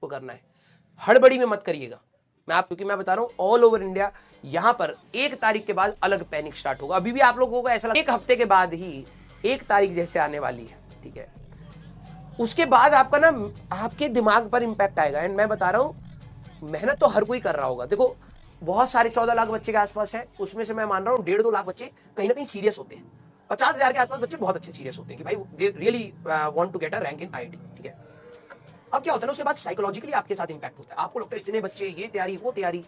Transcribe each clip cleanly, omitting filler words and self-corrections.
को करना है, हड़बड़ी में मत करिएगा। क्योंकि मैं बता रहा हूं ऑल ओवर इंडिया यहां पर 1 तारीख के बाद अलग पैनिक स्टार्ट होगा। अभी भी आप लोगों को ऐसा लगता है 1 हफ्ते के बाद ही 1 तारीख जैसे आने वाली है, ठीक है, उसके बाद आपका ना आपके दिमाग पर इंपैक्ट आएगा। एंड मैं बता रहा हूं मेहनत तो हर कोई कर रहा होगा। देखो बहुत सारे 14 लाख बच्चे के आसपास है, उसमें से मैं मान रहा हूं 1.5-2 लाख बच्चे कहीं ना कहीं सीरियस होते हैं। 50,000 के आसपास बच्चे बहुत अच्छे सीरियस होते हैं कि भाई they really want to get a rank in IIT, ठीक है। अब क्या होता है ना, उसके बाद साइकोलॉजिकली आपके साथ इंपैक्ट होता है। आपको लगता है इतने बच्चे, ये तैयारी वो तैयारी।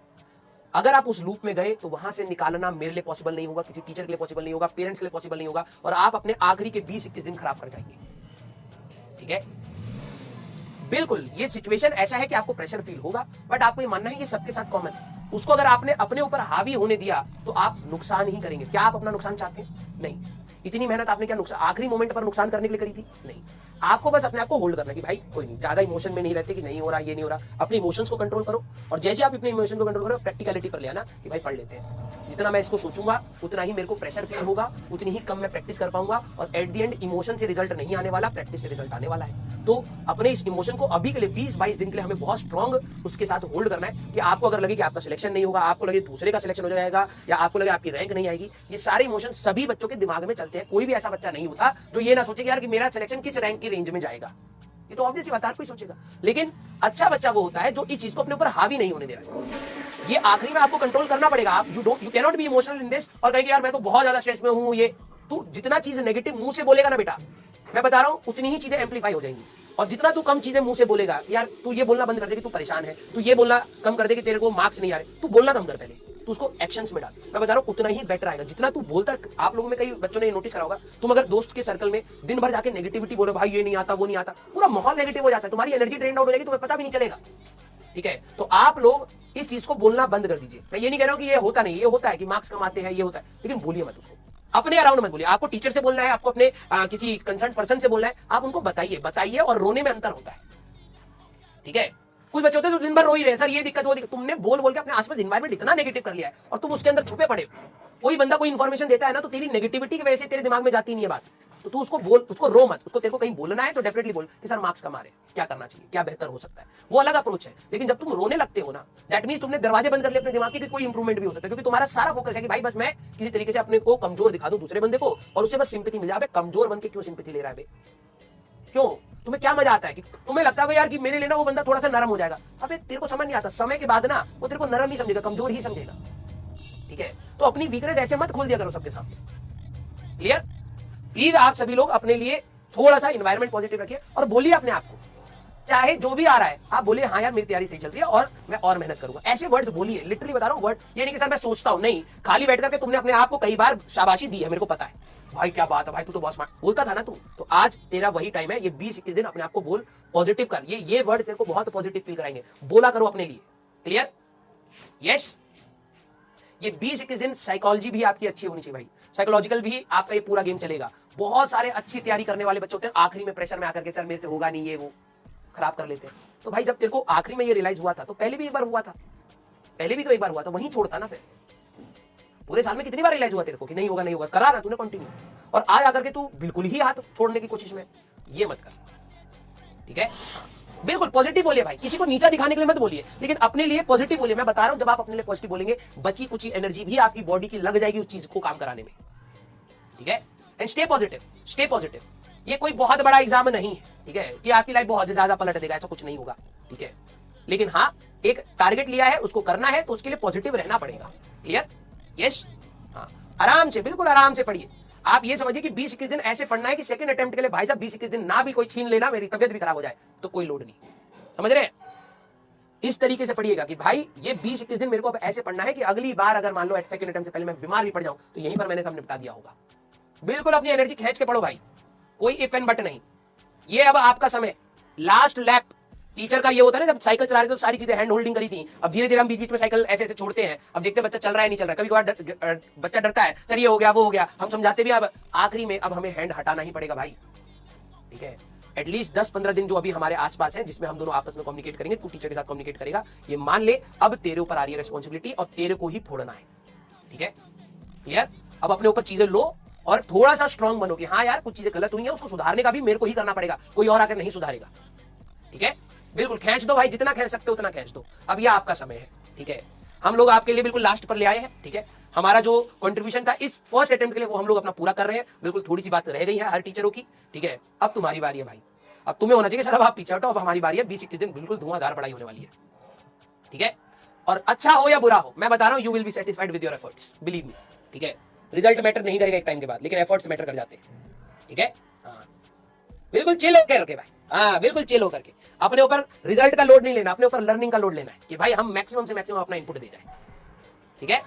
अगर आप उस लूप में गए तो वहां से निकालना मेरे लिए पॉसिबल नहीं होगा, किसी टीचर के लिए पॉसिबल नहीं होगा, पेरेंट्स के लिए पॉसिबल नहीं होगा, और आप अपने आखिरी के 20-21 दिन खराब कर जाएंगे, ठीक है। बिल्कुल ये सिचुएशन ऐसा है कि आपको प्रेशर फील होगा, बट आपको ये मानना है ये सबके साथ कॉमन है। उसको अगर आपने अपने ऊपर हावी होने दिया तो आप नुकसान ही करेंगे। क्या आप अपना नुकसान चाहते हैं? नहीं। इतनी मेहनत आपने क्या नुकसान आखिरी मोमेंट पर नुकसान करने के लिए करी थी? नहीं। आपको बस अपने आप को होल्ड करना कि भाई कोई नहीं, ज्यादा इमोशन में नहीं रहते कि नहीं हो रहा, ये नहीं हो रहा। अपने इमोशंस को कंट्रोल करो, और जैसे आप अपने इमोशन को कंट्रोल करो, प्रैक्टिकलिटी पर ले आना कि भाई पढ़ लेते हैं। जितना मैं इसको सोचूंगा उतना ही मेरे को प्रेशर फील होगा, उतनी ही कम मैं प्रैक्टिस कर पाऊंगा, और एट द एंड इमोशन से रिजल्ट नहीं आने वाला, प्रैक्टिस से रिजल्ट आने वाला है। तो अपने इस इमोशन को अभी के लिए 20-22 दिन के लिए हमें बहुत स्ट्रॉन्ग उसके साथ होल्ड करना है कि आपको अगर लगे कि आपका सिलेक्शन नहीं होगा, आपको लगे दूसरे का सिलेक्शन हो जाएगा, या आपको लगे आपकी रैंक नहीं आएगी, ये सारे इमोशन सभी बच्चों के दिमाग में चलते हैं। कोई भी ऐसा बच्चा नहीं होता जो ये ना सोचे कि यार कि मेरा सिलेक्शन किस रैंक की रेंज में जाएगा। ये तो ऑब्वियस बात है, हर कोई सोचेगा। लेकिन अच्छा बच्चा वो होता है जो इस चीज को अपने ऊपर हावी नहीं होने दे रहा है। ये आखिरी में आपको कंट्रोल करना पड़ेगा। आप you can not be emotional in this और कहेंगे यार मैं तो बहुत ज्यादा स्ट्रेस में हूं। ये तू जितना चीज नेगेटिव मुंह से बोलेगा ना बेटा, मैं बता रहा हूं उतनी ही चीजें एम्पलीफाई हो जाएंगी। और जितना तू कम चीजें मुंह से बोलेगा, यार तू ये बोलना बंद कर दे कि तू परेशान है, तू ये बोलना कम कर दे कि तेरे को मार्क्स नहीं आ रहे, तू बोलना कम कर पहले, तू उसको एक्शंस में डाल। मैं बता रहा हूं उतना ही बेटर आएगा जितना तू बोलता। आप लोगों में कई बच्चों ने नोटिस करा होगा, तुम अगर दोस्त के सर्कल में दिन भर जाके नेगेटिविटी बोलो, भाई ये नहीं आता वो नहीं आता, पूरा माहौल नेगेटिव हो जाता है, तुम्हारी एनर्जी ड्रेन आउट हो जाएगी, तुम्हें पता भी नहीं चलेगा, ठीक है। तो आप लोग इस चीज को बोलना बंद कर दीजिए। मैं ये नहीं कह रहा हूं कि ये होता नहीं, ये होता है कि मार्क्स कम आते हैं, ये होता है, लेकिन बोलिए मत उसको, अपने अराउंड मत बोलिए। आपको टीचर से बोलना है, आपको अपने किसी कंसर्न पर्सन से बोलना है, आप उनको बताइए, और रोने में अंतर होता है, ठीक है। कुछ बच्चे होते हैं जो दिन भर रो ही रहे हैं, सर ये दिक्कत वो दिक्कत। तुमने बोल के अपने आसपास एनवायरनमेंट इतना नेगेटिव कर लिया है और तुम उसके अंदर छुपे पड़े हो। कोई बंदा कोई इन्फॉर्मेशन देता है ना, तो तेरी नेगेटिविटी की वजह से तेरे दिमाग में जाती नहीं है बात, तो तू उसको बोल, उसको रो मत। उसको तेरे को कहीं बोलना है तो डेफिनेटली बोल कि सर मार्क्स कम आ रहे, क्या करना चाहिए, क्या बेहतर हो सकता है, वो अलग अप्रोच है। लेकिन जब तुम रोने लगते हो ना, दैट मींस तुमने दरवाजे बंद कर लिए अपने दिमाग के कि कोई इंप्रूवमेंट भी हो सकता है, क्योंकि तुम्हारा सारा फोकस है कि भाई बस मैं किसी तरीके से अपने को कमजोर दिखा दूं दूसरे बंदे को, और उससे बस सिंपैथी मिल जाए। कमजोर बन के क्यों सिंपैथी ले रहा है? क्यों? तुम्हें क्या मजा आता है कि तुम्हें लगता है यार कि मेरे लिए ना वो बंदा थोड़ा सा नरम हो जाएगा? अबे तेरे को समझ नहीं आता, समय के बाद ना वो तेरे को नरम नहीं समझेगा, कमजोर ही समझेगा, ठीक है। तो अपनी वीकनेस ऐसे मत खोल दिया करो सबके सामने, क्लियर। प्लीज आप सभी लोग अपने लिए थोड़ा सा एनवायरनमेंट पॉजिटिव रखिए और बोलिए अपने आप को, चाहे जो भी आ रहा है आप बोलिए हाँ यार मेरी तैयारी सही चल रही है और मैं और मेहनत करूंगा। ऐसे वर्ड्स बोलिए, लिटरली बता रहा हूं वर्ड, ये नहीं कि सर मैं सोचता हूं, नहीं। खाली बैठ करके तुमने अपने आप को कई बार शाबाशी दी है, मेरे को पता है, भाई क्या बात है भाई, तू तो बहुत स्मार्ट बोलता था ना तू, तो आज तेरा वही टाइम है। ये 20-21 दिन अपने आप को बोल, पॉजिटिव कर। ये वर्ड तेरे को बहुत पॉजिटिव फील कराएंगे, बोला करो अपने लिए, क्लियर। यस, ये 20-21 दिन साइकोलॉजी भी आपकी अच्छी होनी चाहिए भाई, साइकोलॉजिकल भी आपका ये पूरा गेम चलेगा। बहुत सारे अच्छी तैयारी करने वाले बच्चे होते हैं, आखिरी में प्रेशर में आकर के सर मेरे से होगा नहीं, ये वो खराब कर लेते हैं। तो भाई जब तेरे को आखिरी में ये रियलाइज हुआ था तो पहले भी एक बार हुआ था, पहले भी तो एक बार हुआ था, वहीं छोड़ता ना। फिर पूरे साल में कितनी बार रियलाइज हुआ तेरे को कि नहीं होगा नहीं होगा, करा ना तूने कंटिन्यू, और आज आकर के तू बिल्कुल ही हाथ छोड़ने की कोशिश में, ये मत कर, ठीक है। बिल्कुल पॉजिटिव बोलिए भाई, किसी को नीचा दिखाने के लिए मत बोलिए, लेकिन अपने लिए पॉजिटिव बोलिए। मैं बता रहा हूं जब आप अपने लिए पॉजिटिव बोलेंगे, बची कुछ एनर्जी भी आपकी बॉडी की लग जाएगी उस चीज को काम कराने में, ठीक है। And stay positive, stay positive. ये कोई बहुत बड़ा एग्जाम नहीं है, ठीक है, कि आपकी लाइफ बहुत ज्यादा पलट देगा, ऐसा कुछ नहीं होगा, ठीक है। लेकिन हाँ, एक टारगेट लिया है, उसको करना है, तो उसके लिए पॉजिटिव रहना पड़ेगा, क्लियर। यस, हाँ, आराम से, बिल्कुल आराम से पढ़िए। आप ये समझिए कि 20-21 दिन ऐसे पढ़ना है कि सेकंड अटेम्प्ट के लिए भाई साहब 20-21 दिन ना भी कोई छीन लेना, मेरी तबियत भी खराब हो जाए तो कोई लोड नहीं, समझ रहे हैं। इस तरीके से पढ़िएगा कि भाई ये 20-21 दिन मेरे को अब ऐसे पढ़ना है कि अगली बार अगर मान लो सेकंड अटेम्प्ट से पहले मैं बीमार भी पड़ जाऊं तो यहीं पर मैंने सब निपटा दिया होगा। बिल्कुल अपनी एनर्जी खींच के पढ़ो भाई, कोई इफ एंड बट नहीं। ये अब आपका समय, लास्ट लैप। टीचर का ये होता है ना, जब साइकिल चला रहे थे तो सारी चीजें हैंड होल्डिंग करी थी, अब धीरे धीरे हम बीच बीच में साइकिल ऐसे ऐसे छोड़ते हैं, अब देखते हैं बच्चा चल रहा है नहीं चल रहा है, कभी कभार बच्चा डरता है, सर ये हो गया वो हो गया, हम समझाते भी, अब आखिरी में अब हमें हैंड हटाना ही पड़ेगा भाई, ठीक है। एटलीस्ट 10-15 दिन जो अभी हमारे आसपास है, जिसमें हम दोनों आपस में कम्युनिकेट करेंगे, तू टीचर के साथ कम्युनिकेट करेगा, ये मान ले अब तेरे ऊपर आ रही है रिस्पॉन्सिबिलिटी और तेरे को ही फोड़ना है, ठीक है, क्लियर। अब अपने ऊपर चीजें लो और थोड़ा सा स्ट्रांग बनो कि हाँ यार कुछ चीजें गलत हुई हैं, उसको सुधारने का भी मेरे को ही करना पड़ेगा, कोई और आकर नहीं सुधारेगा, ठीक है। बिल्कुल खींच दो भाई, जितना खींच सकते हो उतना खींच दो, अब ये आपका समय है। ठीक है, हम लोग आपके लिए बिल्कुल लास्ट पर ले आए हैं। ठीक है, हमारा जो कंट्रीब्यूशन था इस फर्स्ट अटेम्प्ट के लिए वो हम लोग अपना पूरा कर रहे हैं। बिल्कुल थोड़ी सी बात रह गई है हर टीचरों की। ठीक है, अब तुम्हारी बारी है भाई, अब तुम्हें होना चाहिए सर अब आप पीछे हटो, अब हमारी बारी है। 20-21 दिन बिल्कुल धुआंधार पढ़ाई होने वाली है। ठीक है, और अच्छा हो या बुरा हो मैं बता रहा हूं, you will be satisfied with your efforts, believe me. ठीक है, रिजल्ट मैटर नहीं करेगा एक टाइम के बाद, लेकिन एफर्ट्स मैटर कर जाते हैं। ठीक है, हाँ बिल्कुल चिल होकर के भाई, हाँ बिल्कुल चिल होकर के, अपने ऊपर रिजल्ट का लोड नहीं लेना, अपने ऊपर लर्निंग का लोड लेना है कि भाई हम मैक्सिमम से मैक्सिमम अपना इनपुट दे जाए। ठीक है,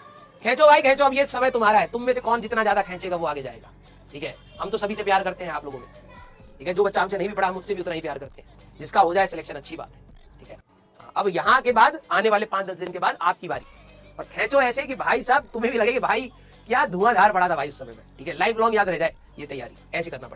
खींचो भाई खींचो, अब ये समय तुम्हारा है, तुम में से कौन जितना ज्यादा खींचेगा वो आगे जाएगा। ठीक है, हम तो सभी से प्यार करते हैं आप लोगों में। ठीक है, जो बच्चा हमसे नहीं भी पढ़ा मुझसे भी उतना ही प्यार करते हैं, जिसका हो जाए सिलेक्शन अच्छी बात है। ठीक है, अब यहाँ के बाद आने वाले 5-10 दिन के बाद आपकी बारी, और खींचो ऐसे कि भाई साहब तुम्हें भी लगे कि भाई क्या धुआंधार पड़ा था भाई उस समय में। ठीक है, लाइफ लॉन्ग याद रह जाए ये तैयारी, ऐसे करना पड़ेगा।